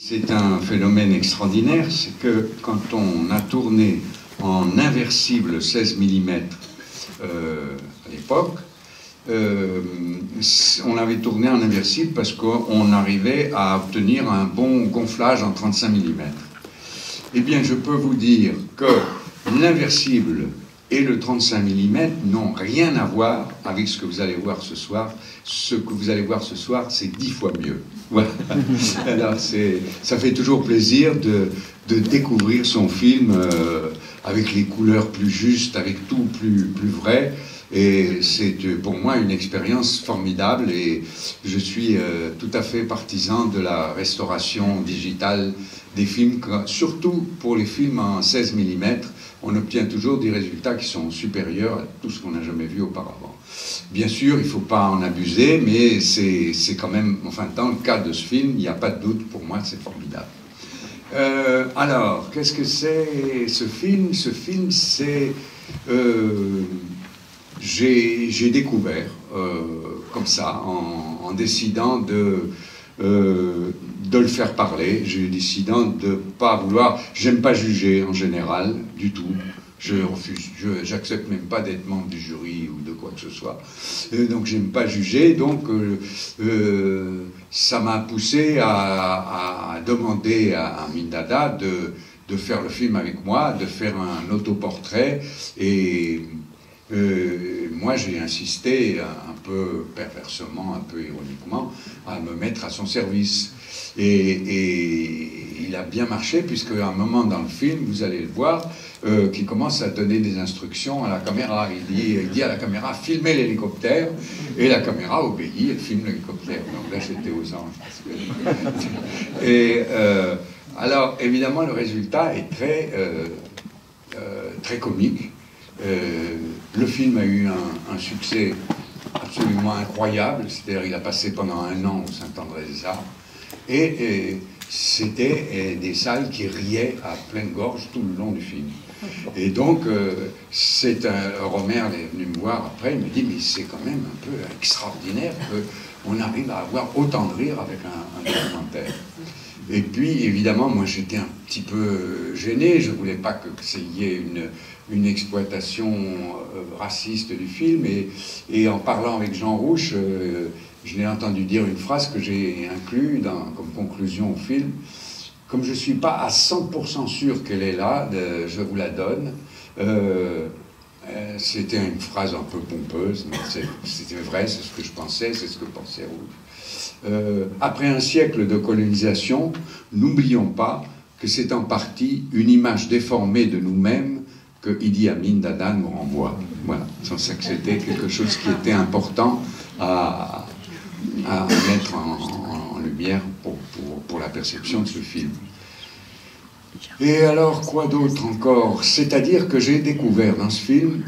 C'est un phénomène extraordinaire, c'est que quand on a tourné en inversible 16 mm à l'époque, on avait tourné en inversible parce qu'on arrivait à obtenir un bon gonflage en 35 mm. Eh bien, je peux vous dire que l'inversible et le 35 mm n'ont rien à voir avec ce que vous allez voir ce soir. Ce que vous allez voir ce soir, c'est 10 fois mieux. Voilà. Alors, ça fait toujours plaisir de découvrir son film avec les couleurs plus justes, avec tout plus vrai. Et c'est pour moi une expérience formidable et je suis tout à fait partisan de la restauration digitale des films, surtout pour les films en 16 mm. On obtient toujours des résultats qui sont supérieurs à tout ce qu'on n'a jamais vu auparavant. Bien sûr, il ne faut pas en abuser, mais c'est quand même, enfin, dans le cas de ce film, il n'y a pas de doute, pour moi, c'est formidable. Alors, qu'est-ce que c'est ce film? Ce film, c'est... j'ai découvert, comme ça, en décidant de le faire parler, j'ai décidé de ne pas vouloir... J'aime pas juger, en général, du tout. Je refuse, j'accepte même pas d'être membre du jury ou de quoi que ce soit. Donc j'aime pas juger, donc ça m'a poussé à demander à Mindada de faire le film avec moi, de faire un autoportrait, et moi j'ai insisté un peu perversement, un peu ironiquement, à me mettre à son service. Et il a bien marché, puisque à un moment dans le film, vous allez le voir, qui commence à donner des instructions à la caméra. Il dit à la caméra, filmez l'hélicoptère, et la caméra obéit, elle filme l'hélicoptère. Donc là, j'étais aux anges. Et alors, évidemment, le résultat est très comique. Le film a eu un succès absolument incroyable, c'est-à-dire il a passé pendant 1 an au Saint-André-des-Arts, et c'était des salles qui riaient à pleine gorge tout le long du film. Et donc, Romer est venu me voir après, il me dit, mais c'est quand même un peu extraordinaire qu'on arrive à avoir autant de rire avec un documentaire. Et puis, évidemment, moi j'étais un petit peu gêné, je ne voulais pas qu'il y ait une exploitation raciste du film, et en parlant avec Jean Rouch, je l'ai entendu dire une phrase que j'ai inclue comme conclusion au film. Comme je ne suis pas à 100% sûr qu'elle est là, je vous la donne. C'était une phrase un peu pompeuse, mais c'était vrai, c'est ce que je pensais, c'est ce que pensait Rouch. Après un siècle de colonisation, n'oublions pas que c'est en partie une image déformée de nous-mêmes que Idi Amin Dada nous renvoie. Voilà, c'est ça que c'était quelque chose qui était important à mettre en lumière pour la perception de ce film. Et alors, quoi d'autre encore? C'est-à-dire que j'ai découvert dans ce film,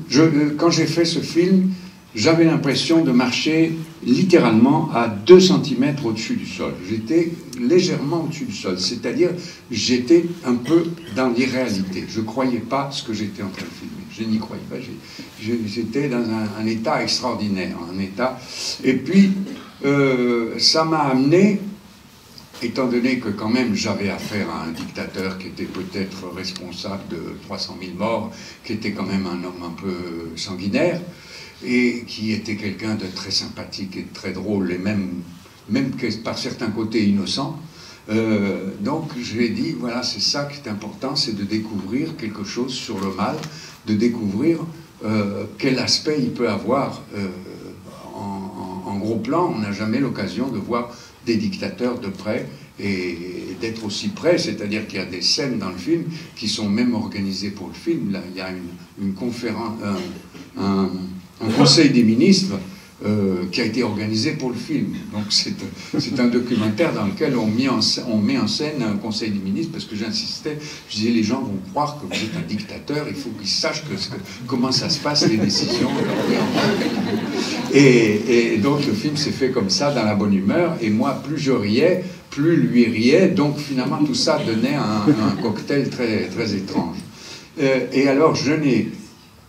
quand j'ai fait ce film, j'avais l'impression de marcher littéralement à 2 cm au-dessus du sol. J'étais légèrement au-dessus du sol, c'est-à-dire j'étais un peu dans l'irréalité. Je ne croyais pas ce que j'étais en train de filmer. Je n'y croyais pas. J'étais dans un état extraordinaire, Et puis, ça m'a amené, étant donné que quand même j'avais affaire à un dictateur qui était peut-être responsable de 300 000 morts, qui était quand même un homme un peu sanguinaire, et qui était quelqu'un de très sympathique et de très drôle, et même que par certains côtés innocent. Donc je lui ai dit, voilà, c'est ça qui est important, c'est de découvrir quelque chose sur le mal, de découvrir quel aspect il peut avoir. En gros plan, on n'a jamais l'occasion de voir des dictateurs de près et d'être aussi près, c'est-à-dire qu'il y a des scènes dans le film qui sont même organisées pour le film. Là, il y a une conférence, un conseil des ministres qui a été organisé pour le film. Donc c'est un documentaire dans lequel on met en scène un conseil des ministres, parce que j'insistais, je disais, les gens vont croire que vous êtes un dictateur, il faut qu'ils sachent comment ça se passe, les décisions. Et donc le film s'est fait comme ça, dans la bonne humeur, et moi, plus je riais, plus lui riait, donc finalement tout ça donnait un cocktail très, très étrange. Et alors je n'ai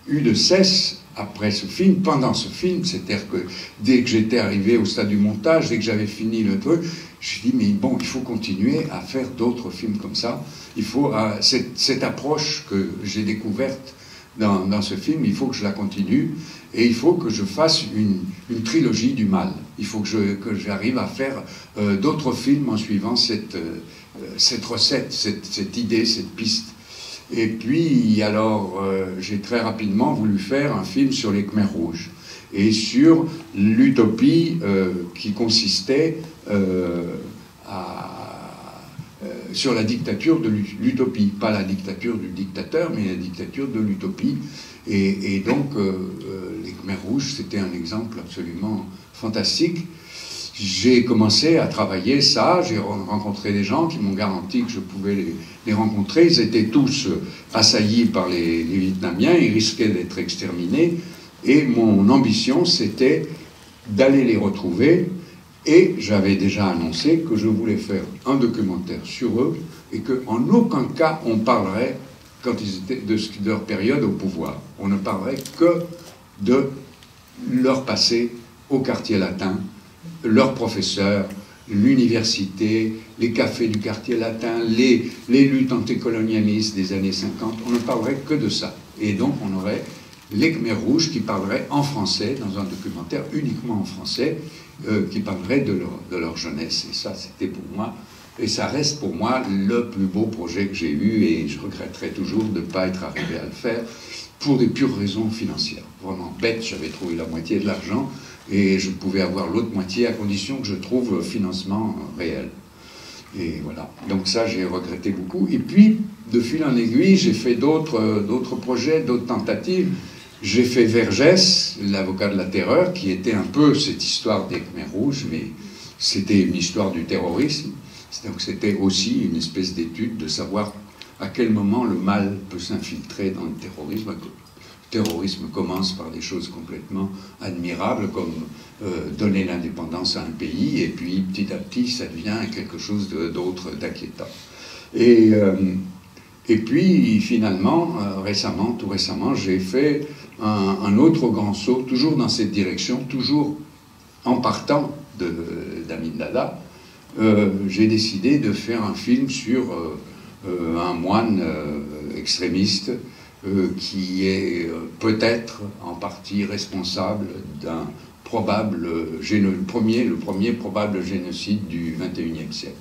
eu de cesse, après ce film, pendant ce film, c'est-à-dire que dès que j'étais arrivé au stade du montage, dès que j'avais fini le truc, Je dis, mais bon, il faut continuer à faire d'autres films comme ça. Il faut, cette approche que j'ai découverte dans ce film, il faut que je la continue, et il faut que je fasse une trilogie du mal. Il faut que j'arrive à faire d'autres films en suivant cette recette, cette idée, cette piste. Et puis, alors, j'ai très rapidement voulu faire un film sur les Khmers rouges et sur l'utopie qui consistait sur la dictature de l'utopie, pas la dictature du dictateur, mais la dictature de l'utopie. Et donc, les Khmers rouges, c'était un exemple absolument fantastique. J'ai commencé à travailler ça, j'ai rencontré des gens qui m'ont garanti que je pouvais les rencontrer. Ils étaient tous assaillis par les Vietnamiens, ils risquaient d'être exterminés. Et mon ambition, c'était d'aller les retrouver. Et j'avais déjà annoncé que je voulais faire un documentaire sur eux et qu'en aucun cas on parlerait, quand ils étaient de leur période au pouvoir, on ne parlerait que de leur passé au quartier latin, leurs professeurs, l'université, les cafés du quartier latin, les luttes anticolonialistes des années 50, on ne parlerait que de ça. Et donc on aurait les Khmers rouges qui parleraient en français, dans un documentaire uniquement en français, qui parlerait de leur jeunesse. Et ça, c'était pour moi, et ça reste pour moi le plus beau projet que j'ai eu, et je regretterai toujours de ne pas être arrivé à le faire, pour des pures raisons financières. Vraiment bête, j'avais trouvé la moitié de l'argent, et je pouvais avoir l'autre moitié à condition que je trouve le financement réel. Et voilà. Donc ça, j'ai regretté beaucoup. Et puis, de fil en aiguille, j'ai fait d'autres projets, d'autres tentatives. J'ai fait Vergès, l'avocat de la terreur, qui était un peu cette histoire des Khmers rouges, mais c'était une histoire du terrorisme. Donc c'était aussi une espèce d'étude de savoir à quel moment le mal peut s'infiltrer dans le terrorisme. Le terrorisme commence par des choses complètement admirables, comme donner l'indépendance à un pays, et puis petit à petit, ça devient quelque chose d'autre, d'inquiétant. Et puis, finalement, tout récemment, j'ai fait un autre grand saut, toujours dans cette direction, toujours en partant d'Amin Dada. J'ai décidé de faire un film sur un moine extrémiste qui est peut-être en partie responsable d'un le premier probable génocide du XXIe siècle.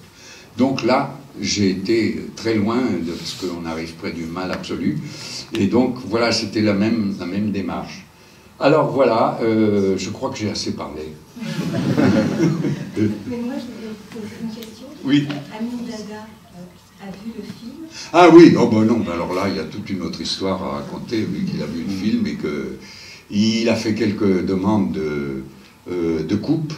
Donc là, j'ai été très loin parce qu'on arrive près du mal absolu. Et donc, voilà, c'était la même démarche. Alors voilà, je crois que j'ai assez parlé. Mais moi, je voulais poser une question. Oui. Amin Dada a vu le film? Ah oui, oh ben non, alors là, il y a toute une autre histoire à raconter, vu qu'il a vu le film et qu'il a fait quelques demandes de coupe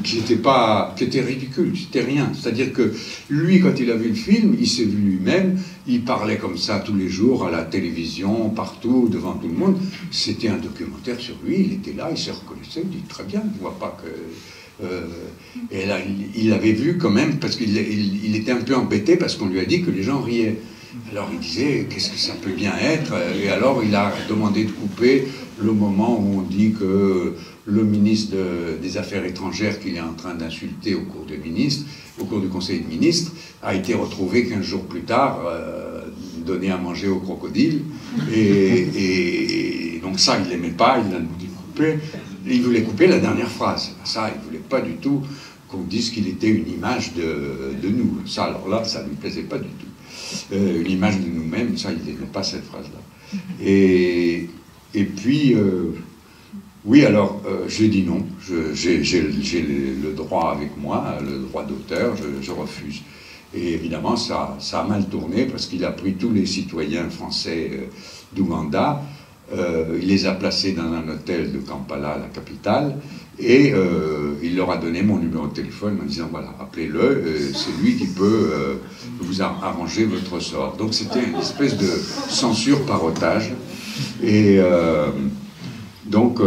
qui étaient ridicules, c'était rien. C'est-à-dire que lui, quand il a vu le film, il s'est vu lui-même, il parlait comme ça tous les jours à la télévision, partout, devant tout le monde. C'était un documentaire sur lui, il était là, il se reconnaissait, il dit très bien, je ne vois pas que... et là, il avait vu quand même, parce qu'il était un peu embêté, parce qu'on lui a dit que les gens riaient. Alors il disait, qu'est-ce que ça peut bien être? Et alors il a demandé de couper le moment où on dit que le ministre des Affaires étrangères qu'il est en train d'insulter au cours du Conseil des ministres, a été retrouvé 15 jours plus tard, donné à manger au crocodile. Et donc ça, il n'aimait pas, il a demandé de couper. Il voulait couper la dernière phrase. Ça, il ne voulait pas du tout qu'on dise qu'il était une image de nous. Ça, alors là, ça ne lui plaisait pas du tout. Une image de nous-mêmes, ça, il n'aimait pas cette phrase-là. Et puis, oui, alors, j'ai dit non. J'ai le droit avec moi, le droit d'auteur, je refuse. Et évidemment, ça a mal tourné, parce qu'il a pris tous les citoyens français d'Ouganda, il les a placés dans un hôtel de Kampala, la capitale, et il leur a donné mon numéro de téléphone en disant, voilà, appelez-le, c'est lui qui peut vous arranger votre sort. Donc c'était une espèce de censure par otage. Et donc,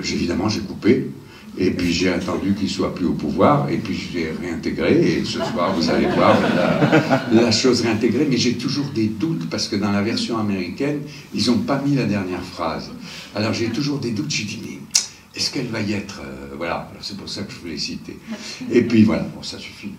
évidemment, j'ai coupé. Et puis j'ai attendu qu'il soit plus au pouvoir, et puis j'ai réintégré, et ce soir, vous allez voir la chose réintégrée, mais j'ai toujours des doutes, parce que dans la version américaine, ils n'ont pas mis la dernière phrase. Alors j'ai toujours des doutes, je dis, mais est-ce qu'elle va y être voilà, c'est pour ça que je voulais citer. Et puis voilà, bon, ça suffit.